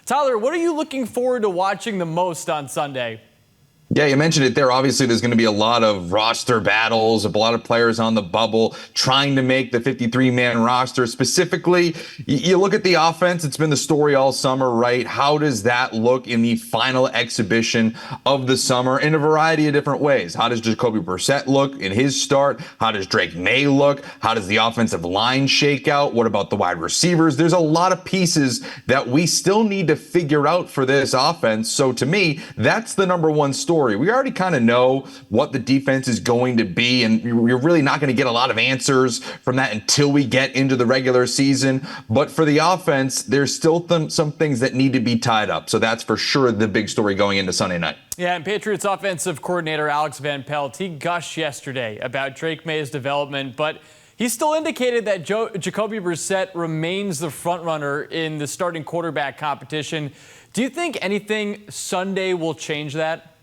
Tyler, what are you looking forward to watching the most on Sunday? Yeah, you mentioned it there. Obviously, there's going to be a lot of roster battles, a lot of players on the bubble trying to make the 53-man roster. Specifically, you look at the offense. It's been the story all summer, right? How does that look in the final exhibition of the summer in a variety of different ways? How does Jacoby Brissett look in his start? How does Drake Maye look? How does the offensive line shake out? What about the wide receivers? There's a lot of pieces that we still need to figure out for this offense. So to me, that's the number one story. We already kind of know what the defense is going to be, and you're really not going to get a lot of answers from that until we get into the regular season. But for the offense, there's still some things that need to be tied up. So that's for sure the big story going into Sunday night. Yeah, and Patriots offensive coordinator Alex Van Pelt, he gushed yesterday about Drake Maye's development, but he still indicated that Jacoby Brissett remains the frontrunner in the starting quarterback competition. Do you think anything Sunday will change that?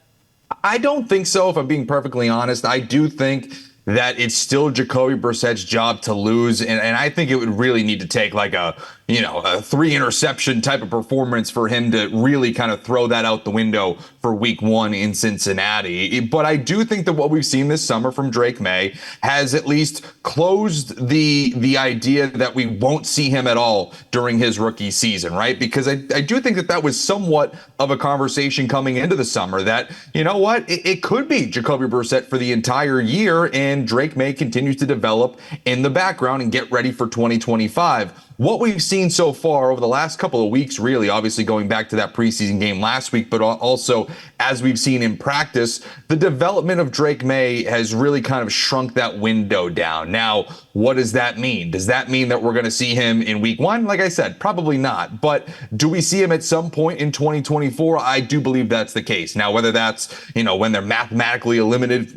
I don't think so, if I'm being perfectly honest. I do think that it's still Jacoby Brissett's job to lose, and I think it would really need to take like a 3 interception type of performance for him to really kind of throw that out the window for week 1 in Cincinnati. But I do think that what we've seen this summer from Drake Maye has at least closed the idea that we won't see him at all during his rookie season, right? Because I do think that was somewhat of a conversation coming into the summer that, you know what, it could be Jacoby Brissett for the entire year, and Drake Maye continues to develop in the background and get ready for 2025. What we've seen so far over the last couple of weeks, really, obviously going back to that preseason game last week, but also as we've seen in practice, the development of Drake Maye has really kind of shrunk that window down. Now, what does that mean? Does that mean that we're going to see him in week 1? Like I said, probably not. But do we see him at some point in 2024? I do believe that's the case. Now, whether that's, when they're mathematically eliminated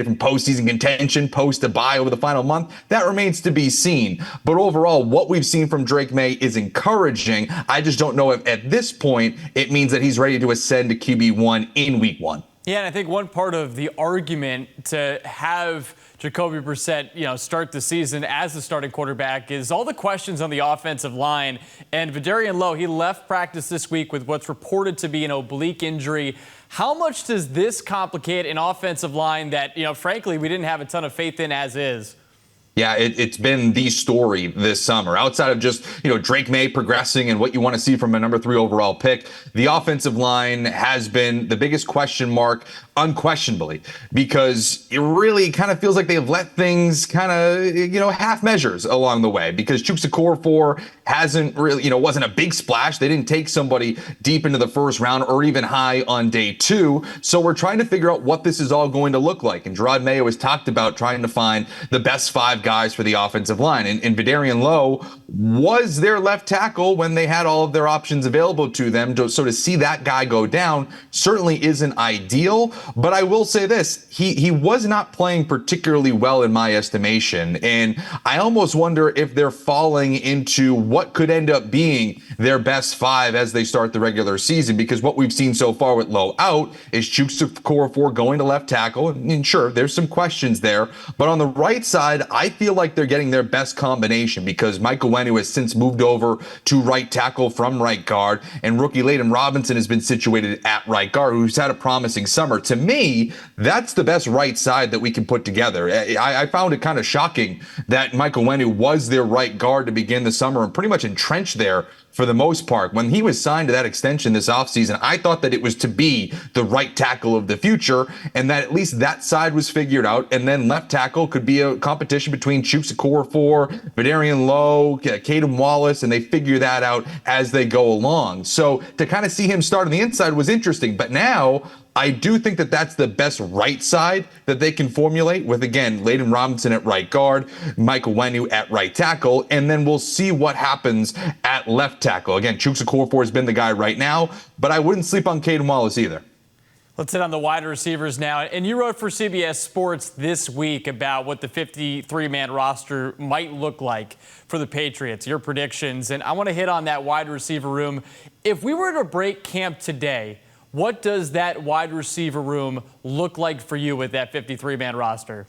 from postseason contention, post a bye over the final month, that remains to be seen. But overall, what we've seen from Drake Maye is encouraging. I just don't know if at this point it means that he's ready to ascend to QB1 in week 1. Yeah, and I think one part of the argument to have Jacoby Brissett, start the season as the starting quarterback is all the questions on the offensive line. And Devin Low, he left practice this week with what's reported to be an oblique injury. How much does this complicate an offensive line that, frankly, we didn't have a ton of faith in as is? Yeah, it's been the story this summer. Outside of just, Drake Maye progressing and what you want to see from a number 3 overall pick, the offensive line has been the biggest question mark, unquestionably, because it really kind of feels like they've let things kind of, half measures along the way, because Chukwuekorfor hasn't really, wasn't a big splash. They didn't take somebody deep into the first round or even high on day 2. So we're trying to figure out what this is all going to look like. And Gerard Mayo has talked about trying to find the best 5 guys for the offensive line. And Devin Low was their left tackle when they had all of their options available to them. So to see that guy go down certainly isn't ideal. But I will say this, he was not playing particularly well in my estimation. And I almost wonder if they're falling into what could end up being their best 5 as they start the regular season, because what we've seen so far with Low out is Chukwuekorfor going to left tackle. And sure, there's some questions there. But on the right side, I feel like they're getting their best combination, because Michael Wenu has since moved over to right tackle from right guard, and rookie Layden Robinson has been situated at right guard, who's had a promising summer. To me, that's the best right side that we can put together. I found it kind of shocking that Michael Wenu was their right guard to begin the summer and pretty much entrenched there for the most part. When he was signed to that extension this offseason, I thought that it was to be the right tackle of the future, and that at least that side was figured out, and then left tackle could be a competition between Chukwuekorfor, Devin Low, Caden Wallace, and they figure that out as they go along. So to kind of see him start on the inside was interesting, but now I do think that that's the best right side that they can formulate with, again, Layden Robinson at right guard, Michael Wenu at right tackle, and then we'll see what happens at left tackle. Again, Chukwuekorfor has been the guy right now, but I wouldn't sleep on Caden Wallace either. Let's hit on the wide receivers now. And you wrote for CBS Sports this week about what the 53-man roster might look like for the Patriots, your predictions. And I want to hit on that wide receiver room. If we were to break camp today, what does that wide receiver room look like for you with that 53-man roster?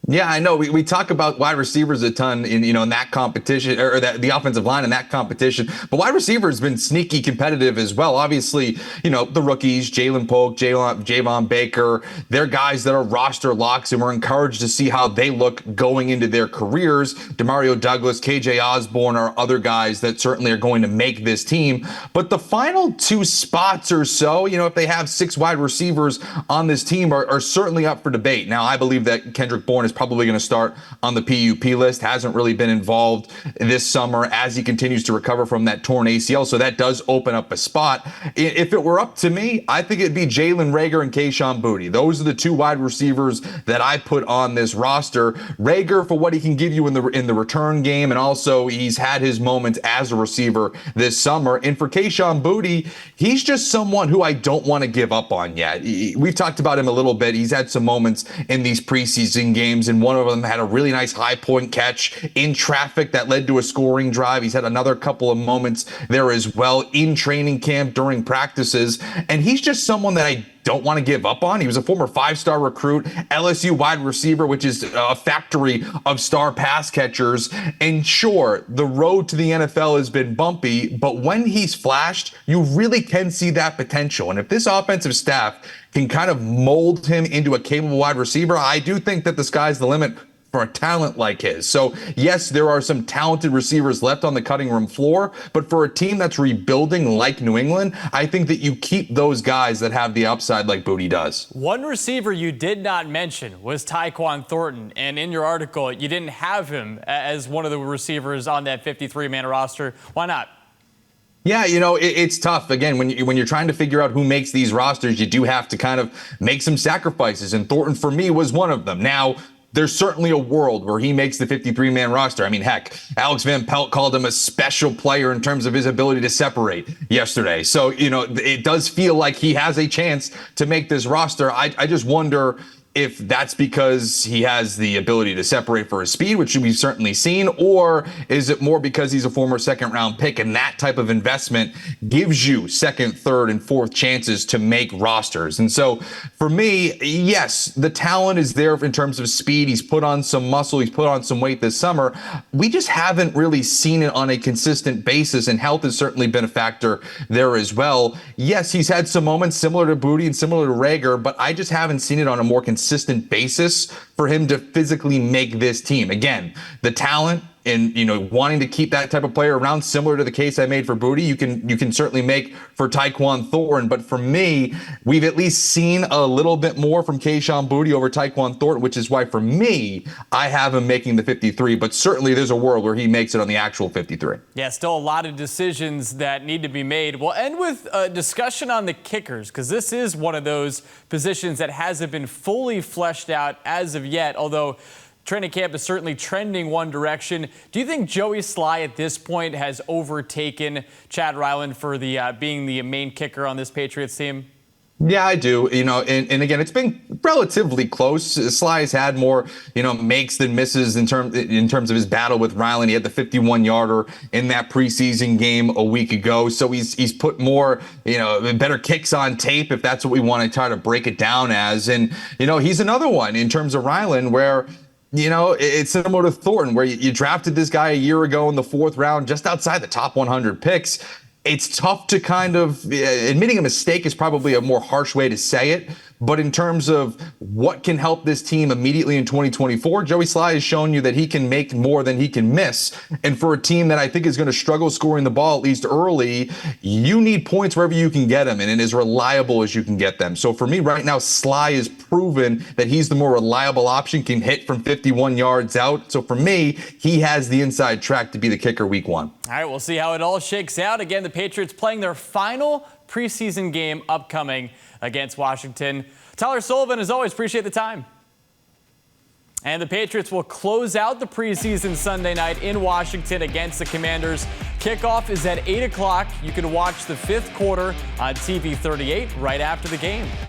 Yeah, I know. We talk about wide receivers a ton in that competition, or that the offensive line in that competition. But wide receiver has been sneaky competitive as well. Obviously, the rookies, Jalen Polk, Javon Baker, they're guys that are roster locks, and we're encouraged to see how they look going into their careers. Demario Douglas, KJ Osborne are other guys that certainly are going to make this team. But the final two spots or so, if they have 6 wide receivers on this team, are certainly up for debate. Now, I believe that Kendrick Bourne is probably going to start on the PUP list. Hasn't really been involved this summer as he continues to recover from that torn ACL. So that does open up a spot. If it were up to me, I think it'd be Jalen Reagor and Kayshon Boutte. Those are the 2 wide receivers that I put on this roster. Reagor for what he can give you in the return game, and also he's had his moments as a receiver this summer. And for Kayshon Boutte, he's just someone who I don't want to give up on yet. We've talked about him a little bit. He's had some moments in these preseason games, and one of them had a really nice high point catch in traffic that led to a scoring drive. He's had another couple of moments there as well in training camp during practices, and he's just someone that I don't want to give up on. He was a former 5-star recruit, LSU wide receiver, which is a factory of star pass catchers. And sure, the road to the NFL has been bumpy, but when he's flashed, you really can see that potential. And if this offensive staff can kind of mold him into a capable wide receiver, I do think that the sky's the limit for a talent like his. So yes, there are some talented receivers left on the cutting room floor, but for a team that's rebuilding like New England, I think that you keep those guys that have the upside like Boutte does. One receiver you did not mention was Tavon Thornton, and in your article, you didn't have him as one of the receivers on that 53-man roster. Why not? Yeah, it's tough. Again, when you're trying to figure out who makes these rosters, you do have to kind of make some sacrifices, and Thornton for me was one of them. Now, there's certainly a world where he makes the 53-man roster. I mean, heck, Alex Van Pelt called him a special player in terms of his ability to separate yesterday. So, it does feel like he has a chance to make this roster. I just wonder if that's because he has the ability to separate for his speed, which we've certainly seen, or is it more because he's a former 2nd-round pick and that type of investment gives you 2nd, 3rd, and 4th chances to make rosters? And so for me, yes, the talent is there in terms of speed. He's put on some muscle. He's put on some weight this summer. We just haven't really seen it on a consistent basis, and health has certainly been a factor there as well. Yes, he's had some moments similar to Boutte and similar to Reagor, but I just haven't seen it on a more consistent basis for him to physically make this team. Again, the talent and wanting to keep that type of player around, similar to the case I made for Boutte, you can certainly make for Tavon Thornton. But for me, we've at least seen a little bit more from Kayshon Boutte over Tavon Thornton, which is why for me, I have him making the 53. But certainly there's a world where he makes it on the actual 53. Yeah, still a lot of decisions that need to be made. We'll end with a discussion on the kickers, because this is one of those positions that hasn't been fully fleshed out as of yet, although training camp is certainly trending one direction. Do you think Joey Sly at this point has overtaken Chad Ryland for being the main kicker on this Patriots team? Yeah, I do. And again, it's been relatively close. Sly has had more, makes than misses in terms of his battle with Ryland. He had the 51-yarder in that preseason game a week ago. So he's put more, better kicks on tape, if that's what we want to try to break it down as. And, he's another one in terms of Ryland where it's similar to Thornton, where you drafted this guy a year ago in the 4th round, just outside the top 100 picks. It's tough to kind of, admitting a mistake is probably a more harsh way to say it, but in terms of what can help this team immediately in 2024, Joey Sly has shown you that he can make more than he can miss. And for a team that I think is going to struggle scoring the ball, at least early, you need points wherever you can get them, and as reliable as you can get them. So for me right now, Sly has proven that he's the more reliable option, can hit from 51 yards out. So for me, he has the inside track to be the kicker week 1. All right, we'll see how it all shakes out. Again, the Patriots playing their final preseason game upcoming against Washington. Tyler Sullivan, as always, appreciate the time. And the Patriots will close out the preseason Sunday night in Washington against the Commanders. Kickoff is at 8 o'clock. You can watch the 5th quarter on TV 38 right after the game.